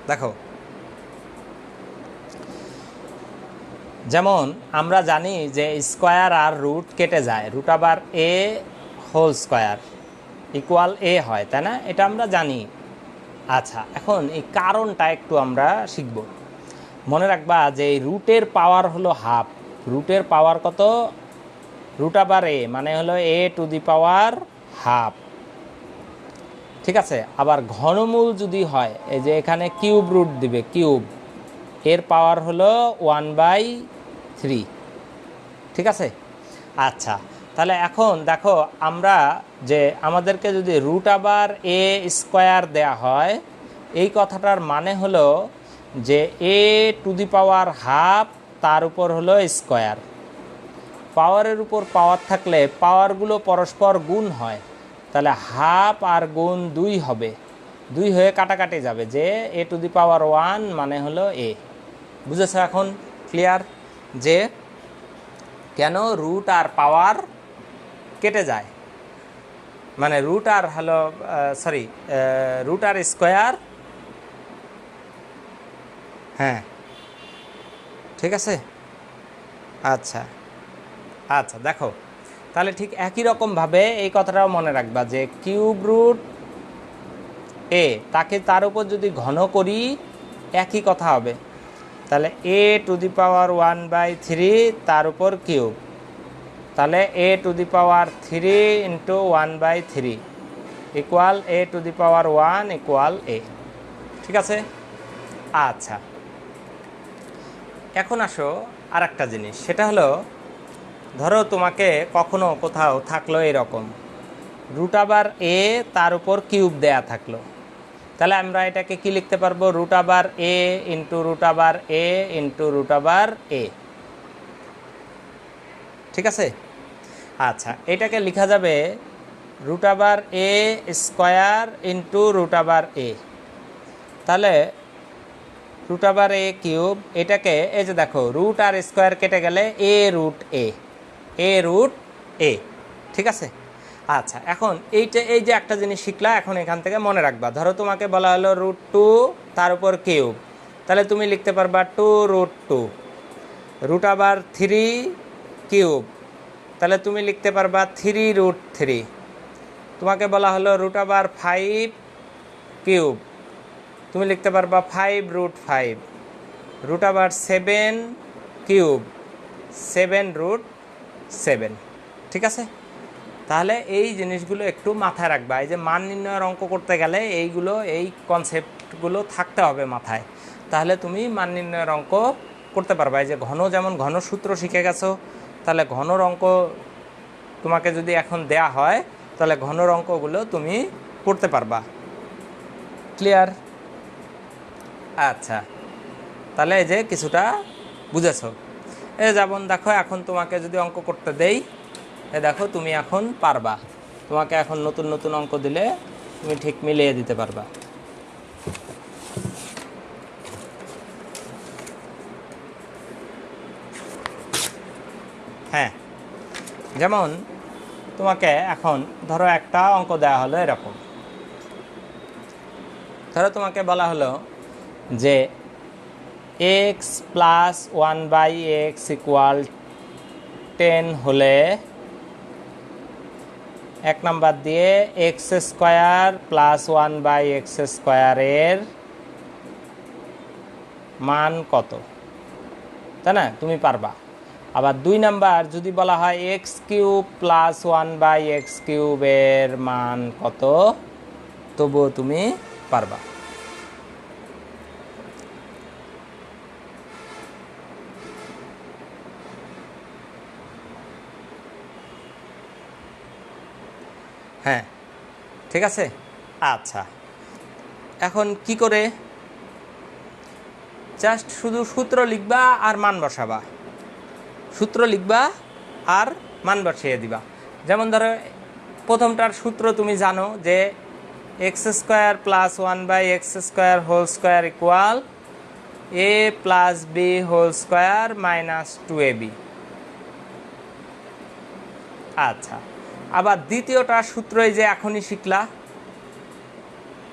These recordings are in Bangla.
দেখো, যেমন আমরা জানি যে স্কোয়ার আর রুট কেটে যায়, রুট আবার এ হোল স্কোয়ার ইকুয়াল এ হয়, তাই না? এটা আমরা জানি। আচ্ছা, এখন এই কারণটা একটু আমরা শিখব। মনে রাখবা যে এই রুটের পাওয়ার হলো হাফ। রুটের পাওয়ার কত? রুট আবার এ মানে হলো এ টু দি পাওয়ার হাফ, ঠিক আছে? আবার ঘনমূল যদি হয়, এই যে এখানে কিউব রুট দিবে, কিউব, এর পাওয়ার হলো 1/3, ঠিক আছে? আচ্ছা, তাহলে এখন দেখো, আমরা যে আমাদেরকে যদি রুট আবার এ স্কোয়ার দেয়া হয়, এই কথাটার মানে হলো যে এ টু দি পাওয়ার হাফ তার উপর হলো স্কোয়ার। পাওয়ারের উপর পাওয়ার থাকলে পাওয়ারগুলো পরস্পর গুণ হয়, তাহলে হাফ আর গুণ 2 হবে, 2 হয়ে কাটাকাটি যাবে, যে এ টু দি পাওয়ার 1 মানে হলো এ। বুঝেছ এখন? ক্লিয়ার যে কেন রুট আর পাওয়ার কেটে যায়, মানে রুট আর হলো রুট আর স্কোয়ার, হ্যাঁ ঠিক আছে। আচ্ছা আচ্ছা, দেখো তাহলে ঠিক একই রকমভাবে এই কথাটাও মনে রাখবা যে কিউব রুট এ, তাকে তার উপর যদি ঘন করি একই কথা হবে, তাহলে এ টু দি পাওয়ার 1/3 তার উপর কিউব, তাহলে A to the power 3 into 1/3 equal A to the power 1 equal A, ঠিক আছে? আচ্ছা, এখন আসো আর একটা জিনিস, সেটা হলো ধরো তোমাকে কখনো কোথাও থাকলো এরকম রুট আবার এ তার উপর কিউব দেয়া থাকলো, তাহলে আমরা এটাকে কি লিখতে পারবো? রুট আবার এ ইন্টু রুট আবার এ ইন্টু রুট আবার এ, ঠিক আছে? আচ্ছা, এটাকে লেখা যাবে রুট আবার এ স্কোয়ার ইন্টু রুট আবার এ, তাহলে রুট আবার এ কিউব, এটাকে এই যে দেখো রুট আর স্কোয়ার কেটে গেলে এ রুট এ, এ রুট এ, ঠিক আছে? আচ্ছা, এখন এই যে একটা জিনিস শিখলা, এখন এখান থেকে মনে রাখবা, ধরো তোমাকে বলা হলো √2 তার উপর কিউব, তাহলে তুমি লিখতে পারবা 2√2, রুট আবার 3 কিউব, তাহলে তুমি লিখতে পারবা 3√3, তোমাকে বলা হলো রুট আবার 5 কিউব, তুমি লিখতে পারবা 5√5, রুট আবার 7 কিউব, 7√7, ঠিক আছে? তাহলে এই জিনিসগুলো একটু মাথায় রাখবা, এই যে মান নির্ণয়ের অঙ্ক করতে গেলে এইগুলো, এই কনসেপ্টগুলো থাকতে হবে মাথায়, তাহলে তুমি মান নির্ণয়ের অঙ্ক করতে পারবা। এই যে ঘন, যেমন ঘন সূত্র শিখে গেছো, তাহলে ঘনর অঙ্ক তোমাকে যদি এখন দেয়া হয়, তাহলে ঘনর অঙ্কগুলো তুমি করতে পারবা। ক্লিয়ার? আচ্ছা, তাহলে এই যে কিছুটা বুঝেছো। যেমন দেখো, এখন তোমাকে যদি অঙ্ক করতে দেই, দেখো তুমি এখন পারবা, তোমাকে এখন নতুন নতুন অঙ্ক দিলে তুমি ঠিক মিলিয়ে দিতে পারবা। হ্যাঁ, যেমন তোমাকে এখন ধরো একটা অঙ্ক দেওয়া হলো এরকম, ধরো তোমাকে বলা হলো যে x প্লাস 1/x ইকুয়াল 10 হলে 1 নাম্বার দিয়ে x² প্লাস 1/x² এর মান কত, তাই না? তুমি পারবা। আবার 2 নাম্বার যদি বলা হয় x³ প্লাস 1/x³ এর মান কত, তবুও তুমি পারবা। হ্যাঁ, ঠিক আছে। আচ্ছা, এখন কি করে? জাস্ট শুধু সূত্র লিখবা আর মান বসাবা, সূত্র লিখবা আর মান বসিয়ে দিবা। যেমন ধরো প্রথমটার সূত্র তুমি জানো যে x² plus 1/x² whole square equal a plus b whole square minus 2ab। আচ্ছা, আবার দ্বিতীয়টা সূত্র এই যে এখনই শিখলা,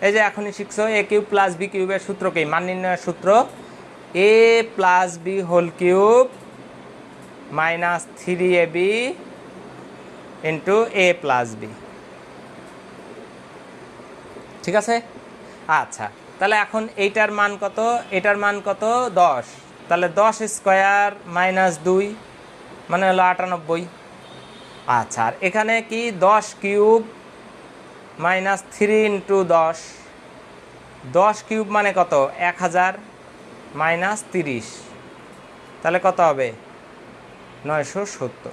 এই যে এখনই শিখছো, এ কিউব প্লাস বি কিউবের সূত্র কি? মান নির্ণয়ের সূত্র A plus B whole cube minus 3ab into A plus B. ঠিক আছে? আচ্ছা, তাহলে এখন এইটার মান কত? এটার মান কত? 10। তাহলে 10 স্কোয়ার মাইনাস 2 মানে হলো 98। আচ্ছা, আর এখানে কি 10 কিউব মাইনাস 3 ইন্টু 10, 10 কিউব মানে কত? 1000 মাইনাস 30, তাহলে কত হবে? 970।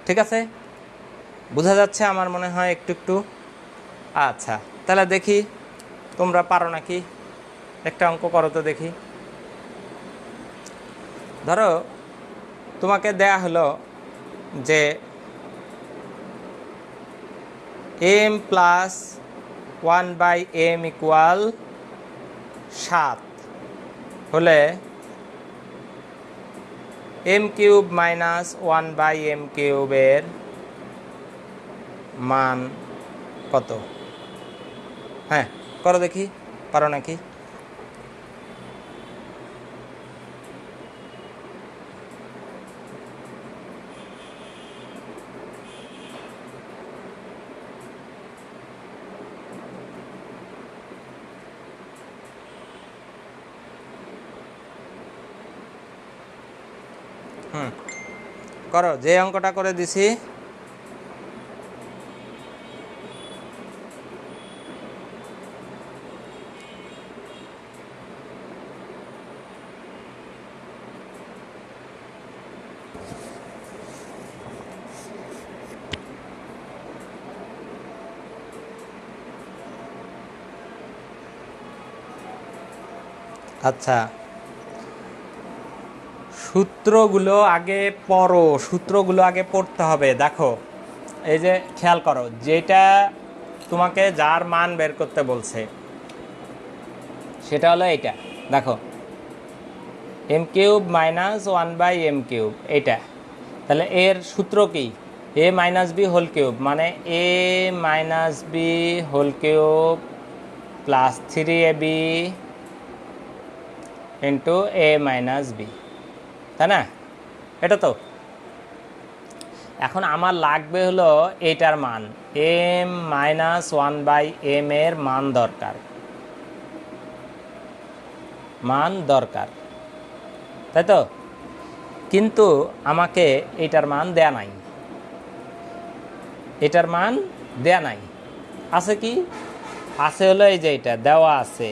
ঠিক আছে, বোঝা যাচ্ছে আমার মনে হয় একটু একটু। আচ্ছা, তাহলে দেখি তোমরা পারো নাকি, একটা অঙ্ক করো তো দেখি। ধরো তোমাকে দেয়া হলো যে m প্লাস 1/m ইকুয়াল 7 হলে m কিউব মাইনাস 1/m কিউবের মান কত? হ্যাঁ, করো দেখি, পারো নাকি। করো, যে অঙ্কটা করে দিছি। আচ্ছা, সূত্রগুলো আগে পড়ো, সূত্রগুলো আগে পড়তে হবে। দেখো, এই যে খেয়াল করো, যেটা তোমাকে যার মান বের করতে বলছে সেটা হলো এইটা। দেখো, m cube minus 1/m cube, এইটা। তাহলে এর সূত্র কি? a minus B whole cube, মানে a minus B whole cube plus 3ab into a minus B, তাই না? এটা তো এখন আমার লাগবে হলো এইটার মান, m মাইনাস 1/m এর মান দরকার, তাই তো? কিন্তু আমাকে এটার মান দেয়া নাই, এটার মান দেয়া নাই। আছে কি? আছে হলো এই যে এটা দেওয়া আছে,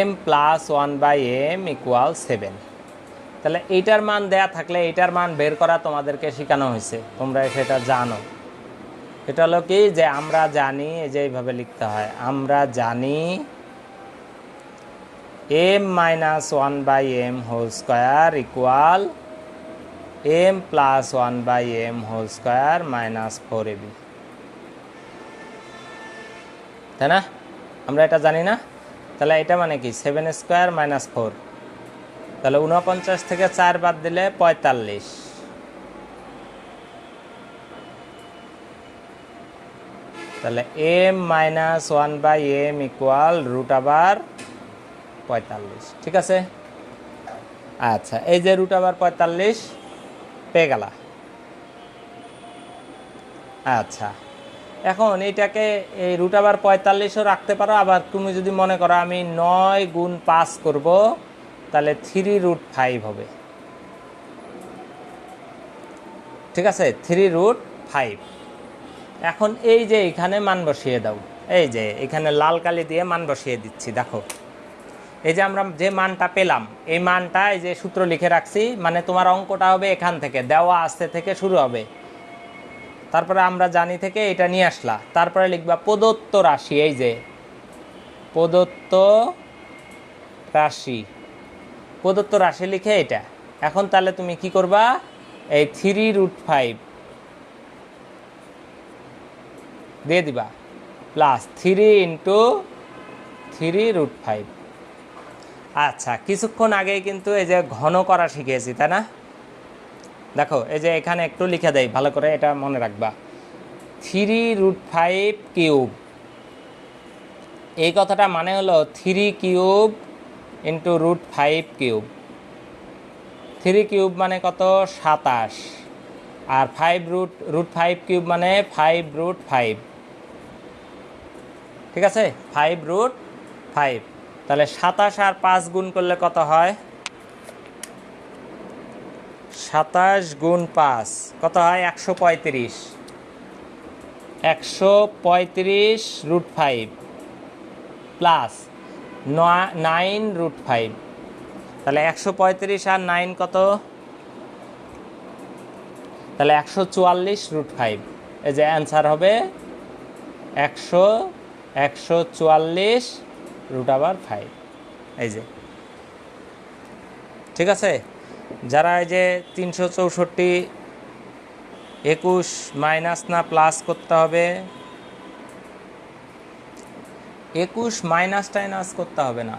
m প্লাস 1/m ইকুয়াল 7। তাহলে এইটার মান দেয়া থাকলে এইটার মান বের করা তোমাদেরকে শেখানো হয়েছে, তোমরা সেটা জানো। এটা হলো কি, যে আমরা জানি এই যে এইভাবে লিখতে হয়, আমরা জানি m minus 1/m whole square equal m plus 1/m whole square minus 4ab, তাই না? আমরা এটা জানি না? তাহলে এটা মানে কি 7 স্কোয়ার মাইনাস 4, তাহলে 49 থেকে 4 বাদ দিলে 45। তাহলে m minus 1/m equal root আবার 45। ঠিক আছে? আচ্ছা, এই যে রুট আবার 45 পেয়ে গেলা। আচ্ছা, এখন এইটাকে এই রুট আবার 45ও রাখতে পারো, আবার তুমি যদি মনে করো আমি 9 গুণ 5 করব, তাহলে 3√5 হবে। ঠিক আছে, 3√5। এখন এই যে এখানে মান বসিয়ে দাও, এই যে এখানে লাল কালি দিয়ে মান বসিয়ে দিচ্ছি। দেখো, এই যে আমরা যে মানটা পেলাম, এই মানটা এই যে সূত্র লিখে রাখছি, মানে তোমার অঙ্কটা হবে এখান থেকে দেওয়া আসতে থেকে শুরু হবে, তারপরে আমরা জানি থেকে এটা নিয়ে আসলা, তারপরে লিখবা প্রদত্ত রাশি, এই যে প্রদত্ত রাশি, প্রদত্ত রাশি লিখে এটা। এখন তাহলে তুমি কি করবা, এই 3√5 দিয়ে দিবা প্লাস 3 ইন্টু 3√5। আচ্ছা, কিছুক্ষণ আগেই কিন্তু এই যে ঘন করা শিখেছি, তাই না? দেখো এই যে এখানে একটু লিখে দেই, ভালো করে এটা মনে রাখবা। 3√5 কিউব, এই কথাটা মানে হলো 3 কিউব ইন্টু √5 কিউব। 3 কিউব মানে কত? 27। আর 5 কিউব মানে 5√5। ঠিক আছে, 5√5। তাহলে 27 আর 5 গুণ করলে কত হয়? 27 গুণ 5 কত হয়? 135। 135√5 প্লাস 9√5। তাহলে 135 আর 9 কত? তাহলে 144√5। এই যে অ্যান্সার হবে 144√5। এই যে, ঠিক আছে। যারা এই যে 364 21 মাইনাস না প্লাস করতে হবে, 21 মাইনাস টাইনাস করতে হবে না।